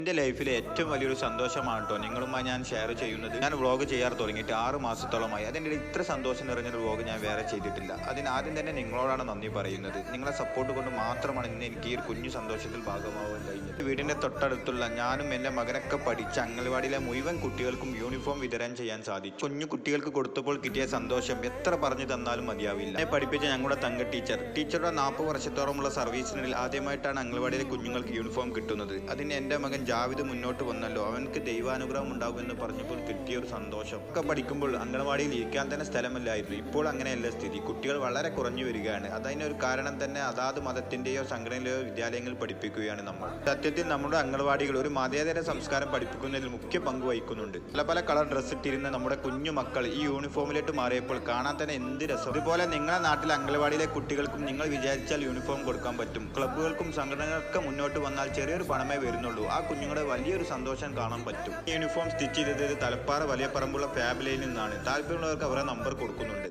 എൻ്റെ ലൈഫിലെ ഏറ്റവും വലിയൊരു സന്തോഷമാണ് കേട്ടോ നിങ്ങളുമായി ഞാൻ ഷെയർ ചെയ്യുന്നത്. ഞാൻ വ്ളോഗ് ചെയ്യാറ് തുടങ്ങിയിട്ട് 6 മാസത്തോളമായി. അതിൻ്റെ ഇത്ര സന്തോഷം നിറഞ്ഞൊരു വ്ളോഗ് ഞാൻ വേറെ ചെയ്തിട്ടില്ല. ആദ്യം തന്നെ നിങ്ങളോടാണ് നന്ദി പറയുന്നത്. നിങ്ങളെ സപ്പോർട്ട് കൊണ്ട് മാത്രമാണ് ഇന്ന് എനിക്ക് ഈ ഒരു കുഞ്ഞു സന്തോഷത്തിൽ ഭാഗമാവാൻ കഴിഞ്ഞത്. വീടിൻ്റെ തൊട്ടടുത്തുള്ള ഞാനും എൻ്റെ മകനൊക്കെ പഠിച്ച അംഗൻവാടിയിലെ മുഴുവൻ കുട്ടികൾക്കും യൂണിഫോം വിതരണം ചെയ്യാൻ സാധിച്ചു. കുഞ്ഞു കുട്ടികൾക്ക് കൊടുത്തപ്പോൾ കിട്ടിയ സന്തോഷം എത്ര പറഞ്ഞു തന്നാലും മതിയാവില്ല. എന്നെ പഠിപ്പിച്ച ഞങ്ങളുടെ തങ്ക ടീച്ചറുടെ 40 വർഷത്തോളമുള്ള സർവീസിനിടയിൽ ആദ്യമായിട്ടാണ് അംഗൻവാടിയിലെ കുഞ്ഞുങ്ങൾക്ക് യൂണിഫോം കിട്ടുന്നത്. അതിന് എൻ്റെ മകൻ ജാവിദ് മുന്നോട്ട് വന്നല്ലോ, അവനക്ക് ദൈവാനുഗ്രഹം ഉണ്ടാകുമെന്ന് പറഞ്ഞപ്പോൾ കിട്ടിയ ഒരു സന്തോഷം. ഒക്കെ പഠിക്കുമ്പോൾ അംഗൻവാടിയിൽ ഇരിക്കാൻ തന്നെ സ്ഥലമല്ലായിരുന്നു. ഇപ്പോൾ അങ്ങനെയല്ല സ്ഥിതി. കുട്ടികൾ വളരെ കുറഞ്ഞു വരികയാണ്. അതിനൊരു കാരണം തന്നെ അതാത് മതത്തിന്റെയോ സംഘടനയിലെയോ വിദ്യാലയങ്ങൾ പഠിപ്പിക്കുകയാണ് നമ്മൾ. സത്യത്തിൽ നമ്മുടെ അംഗൻവാടികൾ ഒരു മതേതര സംസ്കാരം പഠിപ്പിക്കുന്നതിൽ മുഖ്യ പങ്ക് വഹിക്കുന്നുണ്ട്. പല കളർ ഡ്രസ്സ് ഇട്ടിരുന്ന നമ്മുടെ കുഞ്ഞു മക്കൾ ഈ യൂണിഫോമിലേക്ക് മാറിയപ്പോൾ കാണാൻ തന്നെ എന്ത് രസം. ഇതുപോലെ നിങ്ങളുടെ നാട്ടിലെ അംഗൻവാടിയിലെ കുട്ടികൾക്കും നിങ്ങൾ വിചാരിച്ചാൽ യൂണിഫോം കൊടുക്കാൻ പറ്റും. ക്ലബ്ബുകൾക്കും സംഘടനകൾക്കും മുന്നോട്ട് വന്നാൽ ചെറിയൊരു പണമേ വരുന്നുള്ളൂ. ആ കുഞ്ഞുങ്ങളുടെ വലിയൊരു സന്തോഷം കാണാൻ പറ്റും. യൂണിഫോം സ്റ്റിച്ച് ചെയ്തത് തലപ്പാറ വലിയ പറമ്പുള്ള ഫാബിലയിൽ നിന്നാണ്. താല്പര്യമുള്ളവർക്ക് അവരുടെ നമ്പർ കൊടുക്കുന്നുണ്ട്.